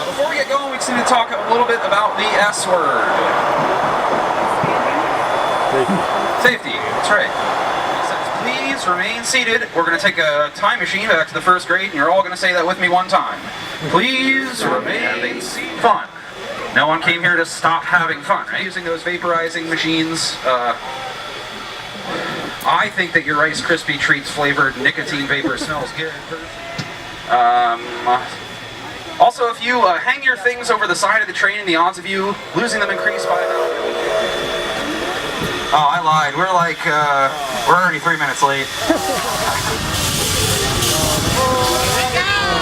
Before we get going, we just need to talk a little bit about the S word. Safety, that's right. It says, please remain seated. We're going to take a time machine back to the first grade, and you're all going to say that with me one time. Please remain seated. Fun. No one came here to stop having fun, right? Using those vaporizing machines. I think that your Rice Krispie Treats flavored nicotine vapor smells good. Also, if you hang your things over the side of the train, the odds of you losing them increase by about... Oh, I lied. We're already 3 minutes late. Oh my gosh.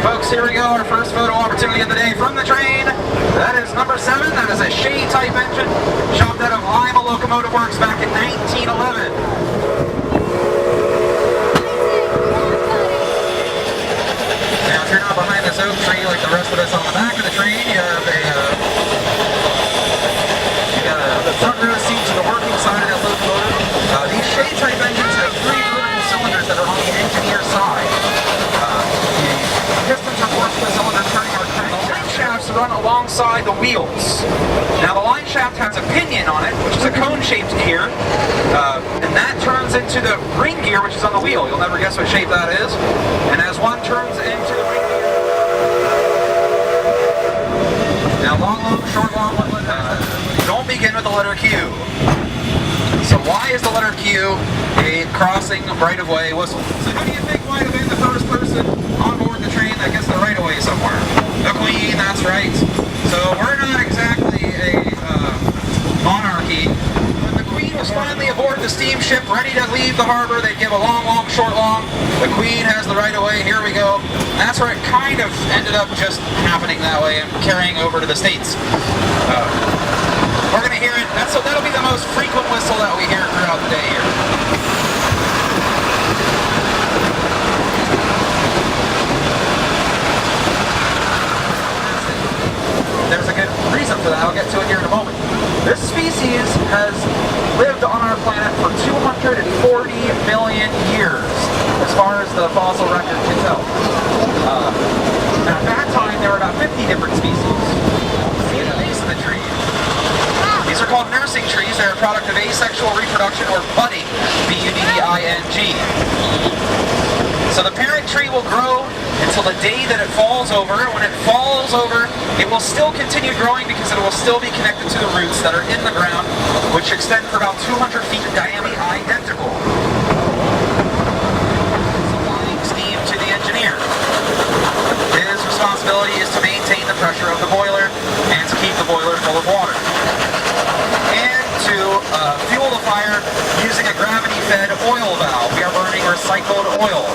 Folks, here we go, our first photo opportunity of the day from the train. That is number 7. That is a Shea type engine, shopped out of Lima Locomotive Works back in 1911. Now, if you're not behind this oak tree like the rest of us on the back of the train, you have a front row seat to the working side of that locomotive. These Shea type engines have 3 vertical cylinders that are on the engineer's side. Pistons are forced to the cylinder turning our crank. The line shafts run alongside the wheels. Now the line shaft has a pinion on it, which is a cone-shaped gear, and that turns into the ring gear, which is on the wheel. You'll never guess what shape that is. And as one turns into the ring gear... Now long, short, long, don't begin with the letter Q. So why is the letter Q a crossing right-of-way whistle? So who do you think might have been the first person on board the train that gets the right-of-way somewhere? The Queen, that's right. So we're not exactly a monarchy. When the Queen was finally aboard the steamship, ready to leave the harbor, they'd give a long, long, short, long. The Queen has the right-of-way, here we go. And that's where it kind of ended up just happening that way and carrying over to the States. We're going to hear it. That'll be the most frequent whistle that we hear throughout the day here. There's a good reason for that. I'll get to it here in a moment. This species has lived on our planet for 240 million years, as far as the fossil record can tell. And at that time, there were about 50 different species. See the base of the tree. These are called nursing trees. They're a product of asexual reproduction, or budding, B-U-D-D-I-N-G. So the parent tree will grow until the day that it falls over. When it falls over, it will still continue growing because it will still be connected to the roots that are in the ground, which extend for about 200 feet in diameter, identical. Supplying steam to the engineer. His responsibility is to maintain the pressure of the boiler and to keep the boiler full of water. And to fuel the fire using a gravity-fed oil valve. We are burning recycled oil.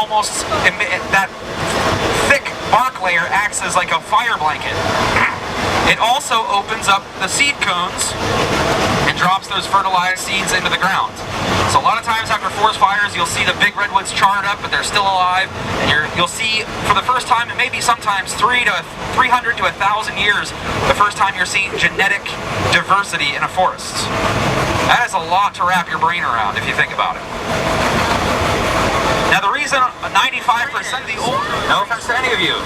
almost that thick bark layer acts as like a fire blanket. It also opens up the seed cones and drops those fertilized seeds into the ground. So a lot of times after forest fires, you'll see the big redwoods charred up, but they're still alive, and you'll see for the first time, and maybe sometimes 300 to 1,000 years, the first time you're seeing genetic diversity in a forest. That is a lot to wrap your brain around if you think about it. Now the reason 95% of the old, no offense to any of you,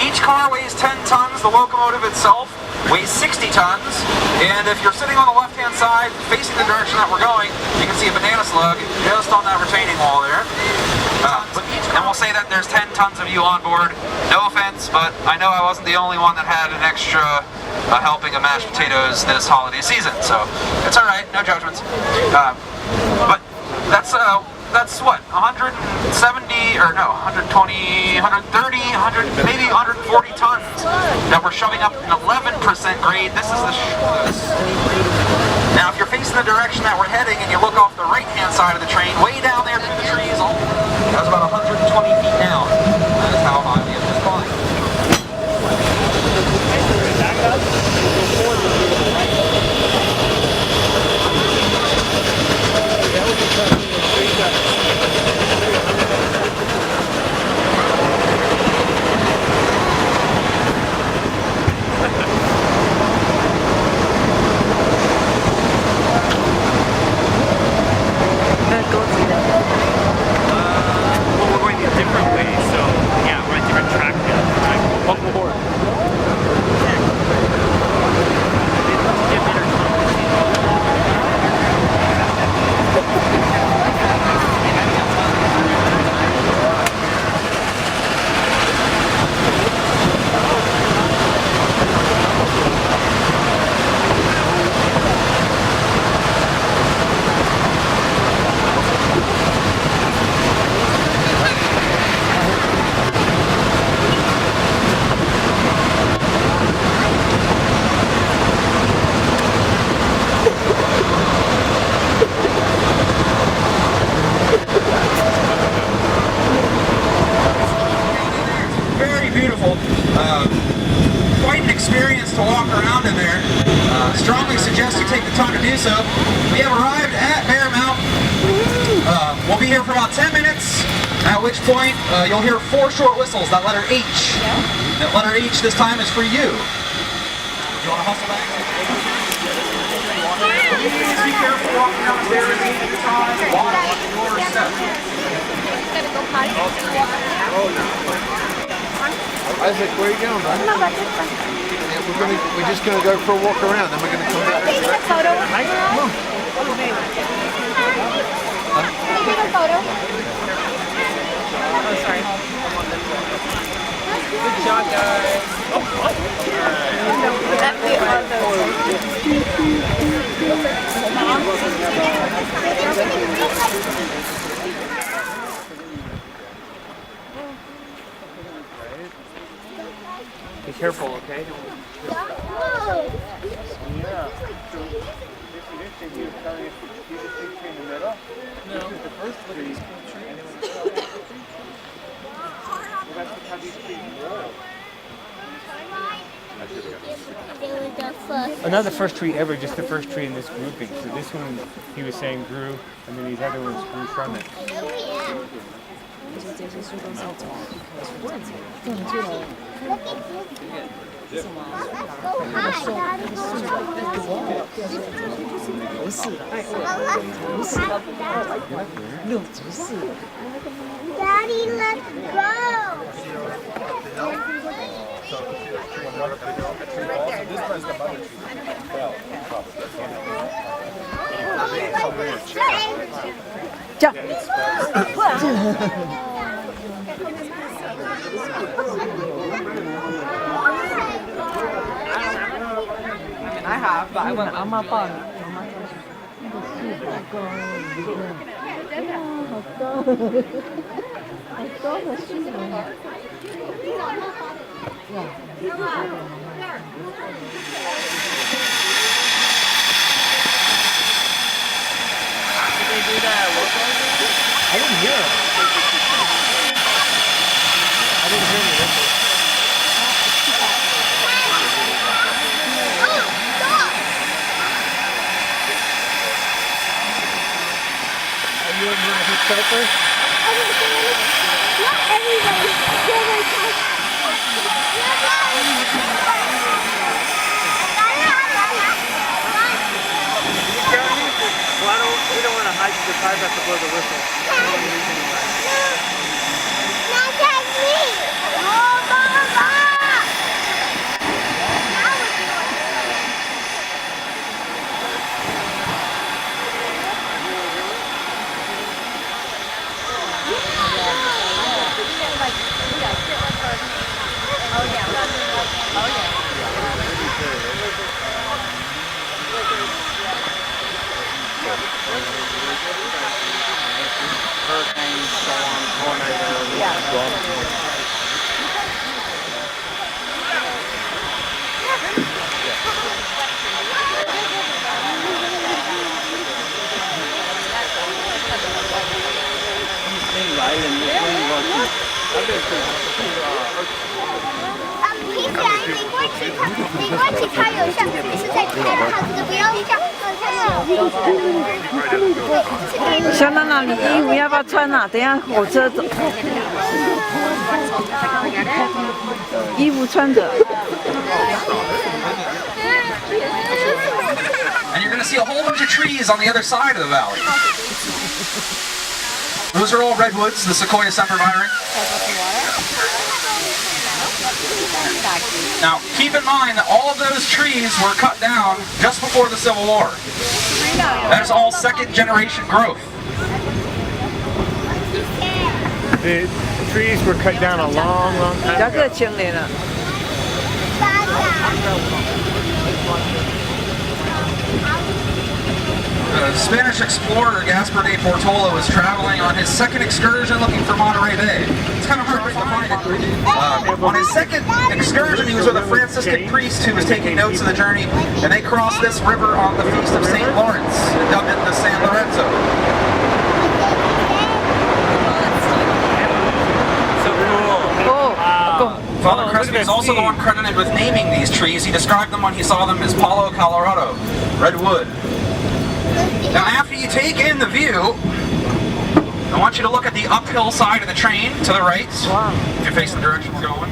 each car weighs 10 tons, the locomotive itself weighs 60 tons, and if you're sitting on the left-hand side, facing the direction that we're going, you can see a banana slug just on that retaining wall there. And we'll say that there's 10 tons of you on board. No offense, but I know I wasn't the only one that had an extra helping of mashed potatoes this holiday season, so it's alright, no judgments. But that's what, 170, or no, 120, 130, 100, maybe 140 tons that we're shoving up an 11% grade. This is the Now if you're facing the direction that we're heading and you look off the right-hand side of the train, way down there through the trees, that's about 120 feet down. That is how high we have just climbed. Well, we're going a different way, so yeah, we're on a different track now. Welcome aboard. Quite an experience to walk around in there. Strongly suggest you take the time to do so. We have arrived at Bear Mountain. We'll be here for about 10 minutes, at which point you'll hear 4 short whistles, that letter H. That letter H this time is for you. You want to hustle back? Please be careful walking down the stairs each time. Watch your step. Isaac, where are you going, man? Yeah, we're just gonna go for a walk around, then we're gonna come back. Take a photo. Come on. Take a photo. Oh, sorry. Good job, guys. That's Be careful, okay? Another first tree ever, just the first tree in this grouping. So this one, he was saying grew, and then these other ones grew from it. Daddy, let's go. I have, but I went on my phone. Did they do that? I didn't hear it. You want to hit start first? Not everybody. We don't want to hide the tires have to blow the whistle. Not like me. Oh, Mama. Hurricanes, storms, tornadoes.小娜娜，你衣服要不要穿啊？等一下火车走。衣服穿着。 And you're going to see a whole bunch of trees on the other side of the valley. Those are all redwoods, the Sequoia sempervirens. Now, keep in mind that all of those trees were cut down just before the Civil War. That is all second-generation growth. The trees were cut down a long, long time ago. The Spanish explorer Gaspar de Portola was traveling on his second excursion looking for Monterey Bay. It's kind of hard to find it. On his second excursion, he was with a Franciscan priest who was taking notes of the journey, and they crossed this river on the feast of St. Lawrence and dubbed it the San Lorenzo. Father Crespi is also the one credited with naming these trees. He described them when he saw them as Palo Colorado, redwood. Now after you take in the view, I want you to look at the uphill side of the train to the right, if you face the direction we're going.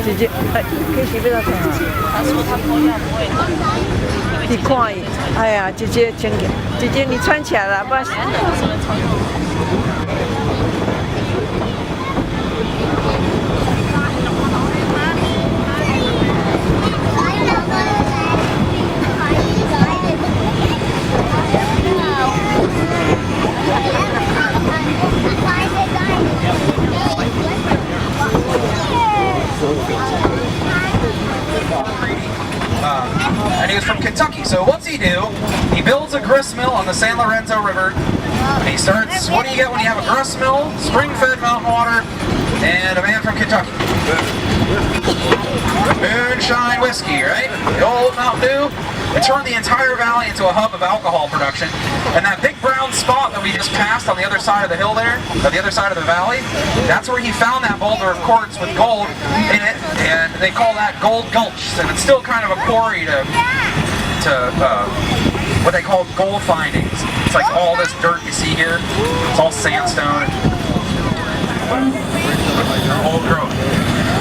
姐姐，哎，可以随便他穿啊。他说他朋友不会穿。你看，哎呀，姐姐请给，姐姐你穿起来了，不然。And he was from Kentucky, so what's he do? He builds a grist mill on the San Lorenzo River, and he starts, what do you get when you have a grist mill? Spring-fed mountain water, and a man from Kentucky. Moonshine whiskey, right? The old Mountain Dew. It turned the entire valley into a hub of alcohol production, and that big brown spot that we just passed on the other side of the hill there, on the other side of the valley, that's where he found that boulder of quartz with gold in it, and they call that Gold Gulch, and it's still kind of a quarry to what they call gold findings. It's like all this dirt you see here, it's all sandstone. Old growth.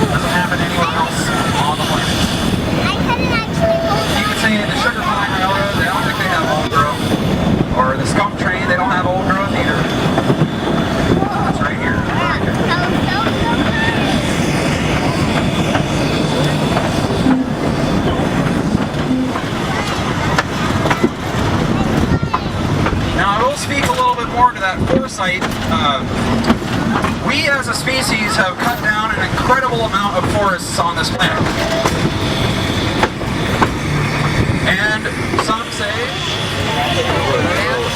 Doesn't happen anywhere else on the planet. You can see in the Sugar Pine Railroad, they don't think they have old growth. Or the Skunk Train, they don't have old growth either. as a species have cut down an incredible amount of forests on this planet. And some say I'm ready for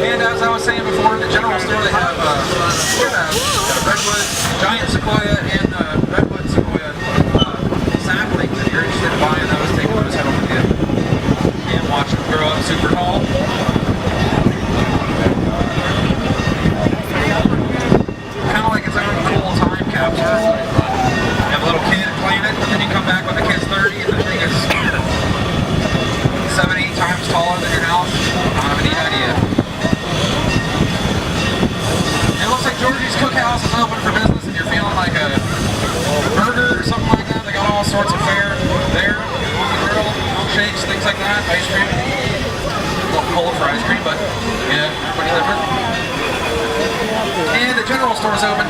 And as I was saying before, the general store, they have redwood, giant sequoia, and redwood sequoia saplings. If you're interested in buying those, take those, head over to and watch them grow up super tall. Kind of like its own cool time capsule. You have a little kid playing it, and then you come back when the kid's 30, and the thing is 7, 8 times taller than your house. Kind of a neat idea. It looks like Georgie's Cookhouse is open for business and you're feeling like a burger or something like that. They got all sorts of fare there on the grill, milkshakes, things like that, ice cream. A little cold for ice cream, but yeah, everybody different. And the general store's open.